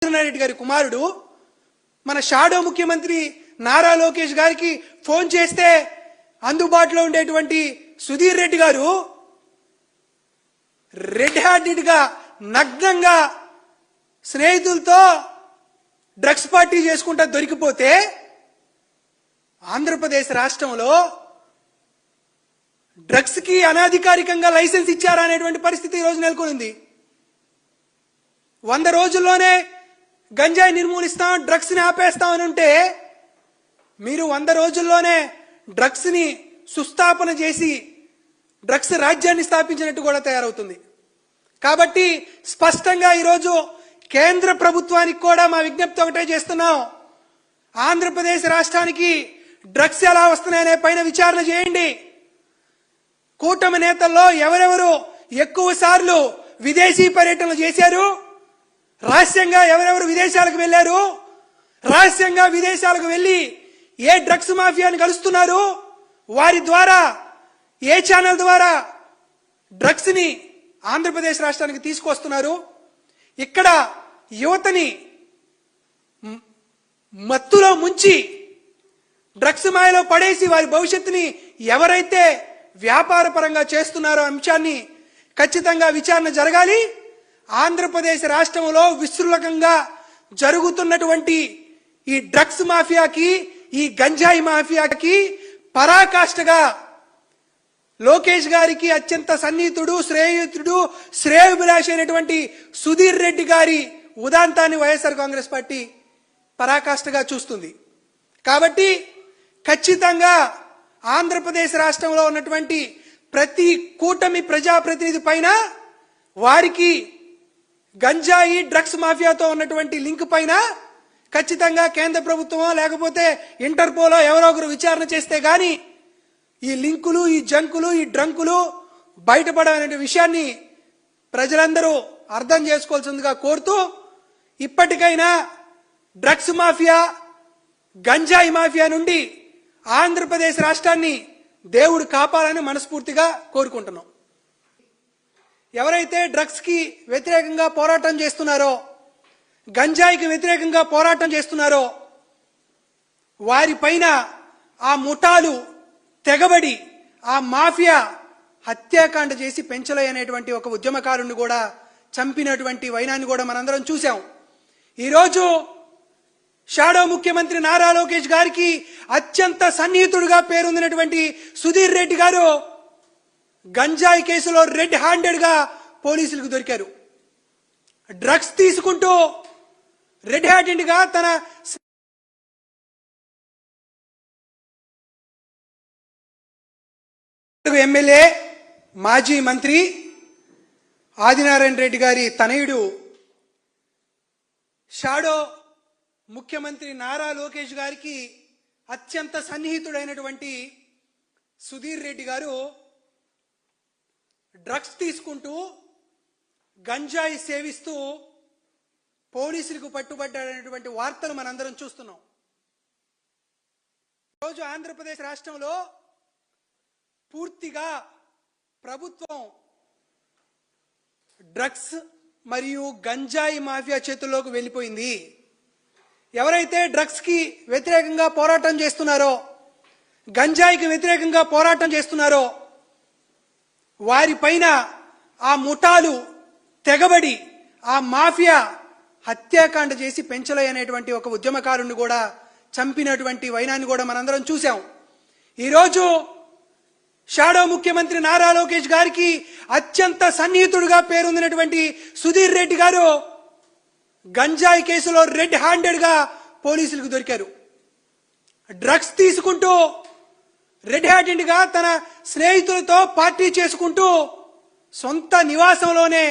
రెడ్డి గారి కుమారుడు మన షాడో ముఖ్యమంత్రి నారా లోకేష్ గారికి ఫోన్ చేస్తే అందుబాటులో ఉండేటువంటి సుధీర్ రెడ్డి గారు రెడ్ హ్యాండెడ్ గా నగ్నంగా స్నేహితులతో డ్రగ్స్ పార్టీ చేసుకుంటా దొరికిపోతే ఆంధ్రప్రదేశ్ రాష్ట్రంలో డ్రగ్స్ కి అనాధికారికంగా లైసెన్స్ ఇచ్చారా అనేటువంటి పరిస్థితి ఈ రోజు నెలకొంది. 100 రోజుల్లోనే గంజాయి నిర్మూలిస్తాం, డ్రగ్స్ ని ఆపేస్తామని ఉంటే మీరు 100 రోజుల్లోనే డ్రగ్స్ ని సుస్థాపన చేసి డ్రగ్స్ రాజ్యాన్ని స్థాపించినట్టు కూడా తయారవుతుంది. కాబట్టి స్పష్టంగా ఈరోజు కేంద్ర ప్రభుత్వానికి కూడా మా విజ్ఞప్తి ఒకటే చేస్తున్నాం. ఆంధ్రప్రదేశ్ రాష్ట్రానికి డ్రగ్స్ ఎలా వస్తున్నాయనే పైన విచారణ చేయండి. కూటమి నేతల్లో ఎవరెవరు ఎక్కువ సార్లు విదేశీ పర్యటనలు చేశారు, రహస్యంగా ఎవరెవరు విదేశాలకు వెళ్లారు, రహస్యంగా విదేశాలకు వెళ్లి ఏ డ్రగ్స్ మాఫియాని కలుస్తున్నారు, వారి ద్వారా ఏ ఛానల్ ద్వారా డ్రగ్స్ ని ఆంధ్రప్రదేశ్ రాష్ట్రానికి తీసుకొస్తున్నారు, ఇక్కడ యువతని మత్తులో ముంచి డ్రగ్స్ మాయలో పడేసి వారి భవిష్యత్తుని ఎవరైతే వ్యాపార పరంగా చేస్తున్నారో అంశాన్ని ఖచ్చితంగా విచారణ జరగాలి. ఆంధ్రప్రదేశ్ రాష్ట్రంలో విస్తృతంగా జరుగుతున్నటువంటి ఈ డ్రగ్స్ మాఫియాకి, ఈ గంజాయి మాఫియాకి పరాకాష్ఠగా లోకేష్ గారికి అత్యంత సన్నిహితుడు, శ్రేయుతుడు, శ్రేయోభిలాషి అయినటువంటి సుధీర్ రెడ్డి గారి ఉదాంతాన్ని వైఎస్ఆర్ కాంగ్రెస్ పార్టీ పరాకాష్ఠగా చూస్తుంది. కాబట్టి ఖచ్చితంగా ఆంధ్రప్రదేశ్ రాష్ట్రంలో ఉన్నటువంటి ప్రతి కూటమి ప్రజాప్రతినిధి పైన వారికి గంజాయి డ్రగ్స్ మాఫియాతో ఉన్నటువంటి లింక్ పైన ఖచ్చితంగా కేంద్ర ప్రభుత్వమో లేకపోతే ఇంటర్పోలో ఎవరో ఒకరు విచారణ చేస్తే గాని ఈ లింకులు, ఈ జంకులు, ఈ డ్రంకులు బయటపడనే విషయాన్ని ప్రజలందరూ అర్థం చేసుకోవాల్సిందిగా కోరుతూ, ఇప్పటికైనా డ్రగ్స్ మాఫియా, గంజాయి మాఫియా నుండి ఆంధ్రప్రదేశ్ రాష్ట్రాన్ని దేవుడు కాపాడాలని మనస్ఫూర్తిగా కోరుకుంటున్నాం. ఎవరైతే డ్రగ్స్ కి వ్యతిరేకంగా పోరాటం చేస్తున్నారో, గంజాయికి వ్యతిరేకంగా పోరాటం చేస్తున్నారో వారిపైన ఆ ముఠాలు తెగబడి ఆ మాఫియా హత్యాకాండ చేసి పెంచలే అనేటువంటి ఒక ఉద్యమకారుణ్ణి కూడా చంపినటువంటి వైనాన్ని కూడా మనందరం చూసాం. ఈరోజు షాడో ముఖ్యమంత్రి నారా లోకేష్ గారికి అత్యంత సన్నిహితుడిగా పేరొందినటువంటి సుధీర్ రెడ్డి గారు గంజాయి కేసులో రెడ్ హ్యాండెడ్ గా పోలీసులకు దొరికారు. డ్రగ్స్ తీసుకుంటూ రెడ్ హ్యాండెడ్ గా తన ఎమ్మెల్యే, మాజీ మంత్రి ఆదినారాయణ రెడ్డి గారి తనయుడు షాడో ముఖ్యమంత్రి నారా లోకేష్ గారికి అత్యంత సన్నిహితుడైనటువంటి సుధీర్ రెడ్డి గారు డ్రగ్స్ తీసుకుంటూ గంజాయి సేవిస్తూ పోలీసులకు పట్టుబడ్డాడనేటువంటి వార్తలు మనందరం చూస్తున్నాం. ఈరోజు ఆంధ్రప్రదేశ్ రాష్ట్రంలో పూర్తిగా ప్రభుత్వం డ్రగ్స్ మరియు గంజాయి మాఫియా చేతుల్లోకి వెళ్ళిపోయింది. ఎవరైతే డ్రగ్స్ కి వ్యతిరేకంగా పోరాటం చేస్తున్నారో, గంజాయికి వ్యతిరేకంగా పోరాటం చేస్తున్నారో వారిపైన ఆ ముఠాలు తెగబడి ఆ మాఫియా హత్యాకాండ చేసి పెంచలే అనేటువంటి ఒక ఉద్యమకారుణ్ణి కూడా చంపినటువంటి వైనాన్ని కూడా మనందరం చూసాం. ఈరోజు షాడో ముఖ్యమంత్రి నారా లోకేష్ గారికి అత్యంత సన్నిహితుడిగా పేరొందినటువంటి సుధీర్ రెడ్డి గారు గంజాయి కేసులో రెడ్ హ్యాండెడ్ గా పోలీసులకు దొరికారు. డ్రగ్స్ తీసుకుంటూ రెడ్ హ్యాండెడ్ గా తన స్నేహితులతో పార్టీ చేసుకుంటూ సొంత నివాసంలోనే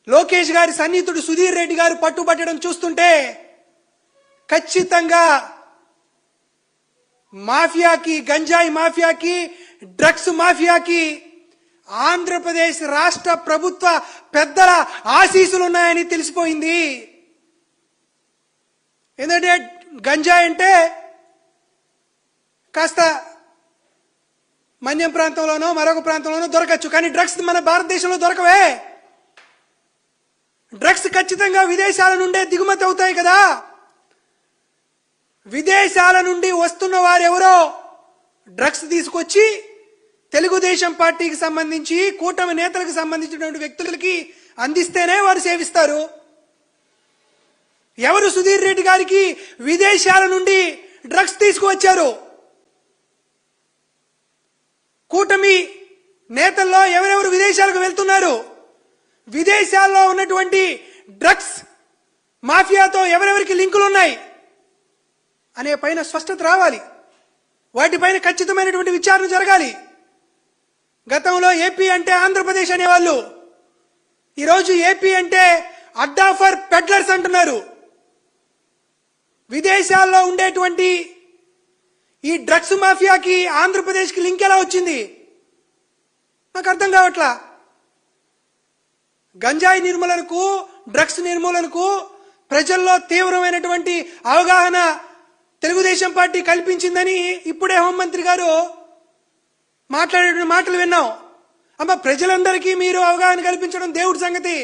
లోకేష్ గారి సన్నిహితుడు సుధీర్ రెడ్డి గారు పట్టుబట్టడం చూస్తుంటే ఖచ్చితంగా మాఫియాకి, గంజాయి మాఫియాకి, డ్రగ్స్ మాఫియాకి ఆంధ్రప్రదేశ్ రాష్ట్ర ప్రభుత్వ పెద్దల ఆశీస్సులున్నాయని తెలిసిపోయింది. ఎందుకంటే గంజాయి అంటే కాస్త మన్యం ప్రాంతంలోనో మరొక ప్రాంతంలోనో దొరకచ్చు, కానీ డ్రగ్స్ మన భారతదేశంలో దొరకవే. డ్రగ్స్ ఖచ్చితంగా విదేశాల నుండే దిగుమతి అవుతాయి కదా. విదేశాల నుండి వస్తున్న వారెవరో డ్రగ్స్ తీసుకొచ్చి తెలుగుదేశం పార్టీకి సంబంధించి కూటమి నేతలకు సంబంధించినటువంటి వ్యక్తులకి అందిస్తేనే వారు సేవిస్తారు. ఎవరు సుధీర్ రెడ్డి గారికి విదేశాల నుండి డ్రగ్స్ తీసుకువచ్చారు? కూటమి నేతల్లో ఎవరెవరు విదేశాలకు వెళ్తున్నారు? విదేశాల్లో ఉన్నటువంటి డ్రగ్స్ మాఫియాతో ఎవరెవరికి లింకులు ఉన్నాయి అనే పైన స్పష్టత రావాలి. వాటిపైన ఖచ్చితమైనటువంటి విచారణ జరగాలి. గతంలో ఏపీ అంటే ఆంధ్రప్రదేశ్ అనేవాళ్ళు, ఈరోజు ఏపీ అంటే అడ్డా ఫర్ పెడ్లర్స్ అంటున్నారు. విదేశాల్లో ఉండేటువంటి ఈ డ్రగ్స్ మాఫియాకి ఆంధ్రప్రదేశ్కి లింక్ ఎలా వచ్చింది నాకు అర్థం కావట్లా. గంజాయి నిర్మూలనకు, డ్రగ్స్ నిర్మూలనకు ప్రజల్లో తీవ్రమైనటువంటి అవగాహన తెలుగుదేశం పార్టీ కల్పించిందని ఇప్పుడే హోంమంత్రి గారు మాట్లాడే మాటలు విన్నాం. అమ్మ, ప్రజలందరికీ మీరు అవగాహన కల్పించడం దేవుడి సంగతి.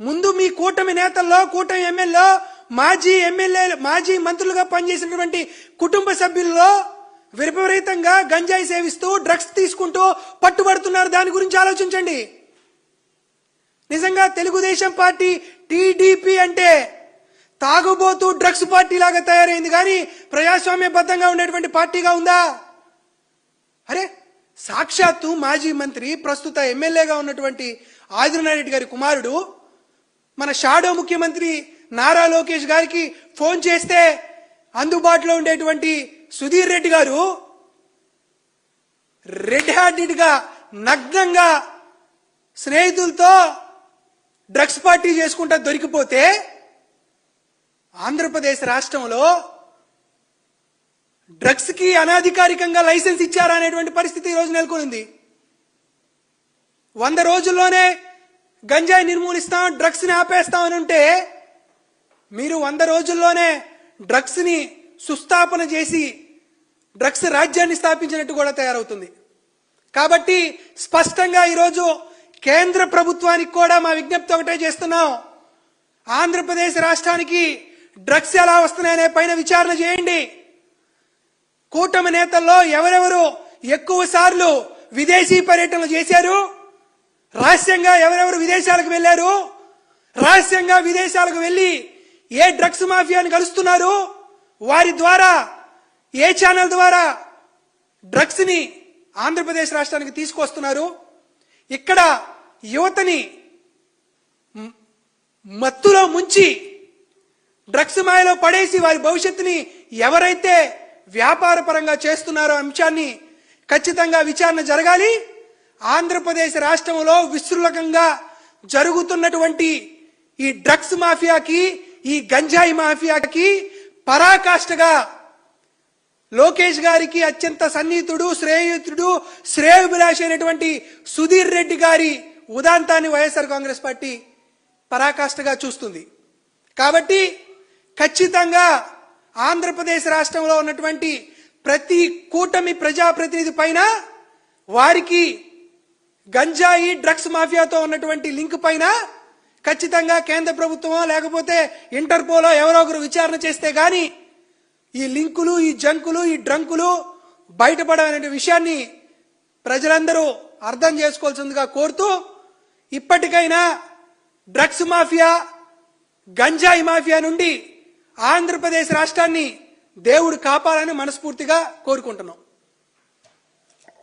ముందు మీ కూటమి నేతల్లో, కూటమి ఎమ్మెల్యేలో, మాజీ ఎమ్మెల్యేలు, మాజీ మంత్రులుగా పనిచేసినటువంటి కుటుంబ సభ్యుల్లో విపరీతంగా గంజాయి సేవిస్తూ డ్రగ్స్ తీసుకుంటూ పట్టుబడుతున్నారు. దాని గురించి ఆలోచించండి. నిజంగా తెలుగుదేశం పార్టీ టీడీపీ అంటే తాగుబోతూ డ్రగ్స్ పార్టీ లాగా తయారైంది కానీ ప్రజాస్వామ్యబద్ధంగా ఉండేటువంటి పార్టీగా ఉందా? అరే, సాక్షాత్తు మాజీ మంత్రి, ప్రస్తుత ఎమ్మెల్యేగా ఉన్నటువంటి ఆదినారెడ్డి గారి కుమారుడు, మన షాడో ముఖ్యమంత్రి నారా లోకేష్ గారికి ఫోన్ చేస్తే అందుబాటులో ఉండేటువంటి సుధీర్ రెడ్డి గారు రెడ్ హ్యాండెడ్ గా నగ్నంగా స్నేహితులతో డ్రగ్స్ పార్టీ చేసుకుంటా దొరికిపోతే ఆంధ్రప్రదేశ్ రాష్ట్రంలో డ్రగ్స్ కి అనధికారికంగా లైసెన్స్ ఇచ్చారా అనేటువంటి పరిస్థితి ఈరోజు నెలకొంది. 100 రోజుల్లోనే గంజాయి నిర్మూలిస్తాం, డ్రగ్స్ ని ఆపేస్తామని ఉంటే మీరు 100 రోజుల్లోనే డ్రగ్స్ ని సుస్థాపన చేసి డ్రగ్స్ రాజ్యాన్ని స్థాపించినట్టు కూడా తయారవుతుంది. కాబట్టి స్పష్టంగా ఈరోజు కేంద్ర ప్రభుత్వానికి కూడా మా విజ్ఞప్తి ఒకటే చేస్తున్నాం. ఆంధ్రప్రదేశ్ రాష్ట్రానికి డ్రగ్స్ ఎలా వస్తున్నాయనే పైన విచారణ చేయండి. కూటమి నేతల్లో ఎవరెవరు ఎక్కువ సార్లు విదేశీ పర్యటనలు చేశారు, రహస్యంగా ఎవరెవరు విదేశాలకు వెళ్లారు, రహస్యంగా విదేశాలకు వెళ్లి ఏ డ్రగ్స్ మాఫియాని కలుస్తున్నారు, వారి ద్వారా ఏ ఛానల్ ద్వారా డ్రగ్స్ ని ఆంధ్రప్రదేశ్ రాష్ట్రానికి తీసుకొస్తున్నారు, ఇక్కడ యువతని మత్తులో ముంచి డ్రగ్స్ మాయలో పడేసి వారి భవిష్యత్తుని ఎవరైతే వ్యాపార పరంగా చేస్తున్నారో అంశాన్ని ఖచ్చితంగా విచారణ జరగాలి. ఆంధ్రప్రదేశ్ రాష్ట్రంలో విస్తృతంగా జరుగుతున్నటువంటి ఈ డ్రగ్స్ మాఫియాకి, ఈ గంజాయి మాఫియాకి పరాకాష్ఠగా లోకేష్ గారికి అత్యంత సన్నిహితుడు, శ్రేయుతుడు, శ్రేయోభిలాషి అయినటువంటి సుధీర్ రెడ్డి గారి ఉదాంతాన్ని వైఎస్ఆర్ కాంగ్రెస్ పార్టీ పరాకాష్ఠగా చూస్తుంది. కాబట్టి ఖచ్చితంగా ఆంధ్రప్రదేశ్ రాష్ట్రంలో ఉన్నటువంటి ప్రతి కూటమి ప్రజాప్రతినిధి పైన, వారికి గంజాయి డ్రగ్స్ మాఫియాతో ఉన్నటువంటి లింక్ పైన ఖచ్చితంగా కేంద్ర ప్రభుత్వమో లేకపోతే ఇంటర్పోలో ఎవరో ఒకరు విచారణ చేస్తే గాని ఈ లింకులు, ఈ జంకులు, ఈ డ్రంకులు బయటపడనే విషయాన్ని ప్రజలందరూ అర్థం చేసుకోవాల్సిందిగా కోరుతూ, ఇప్పటికైనా డ్రగ్స్ మాఫియా, గంజాయి మాఫియా నుండి ఆంధ్రప్రదేశ్ రాష్ట్రాన్ని దేవుడు కాపాడాలని మనస్ఫూర్తిగా కోరుకుంటున్నాం.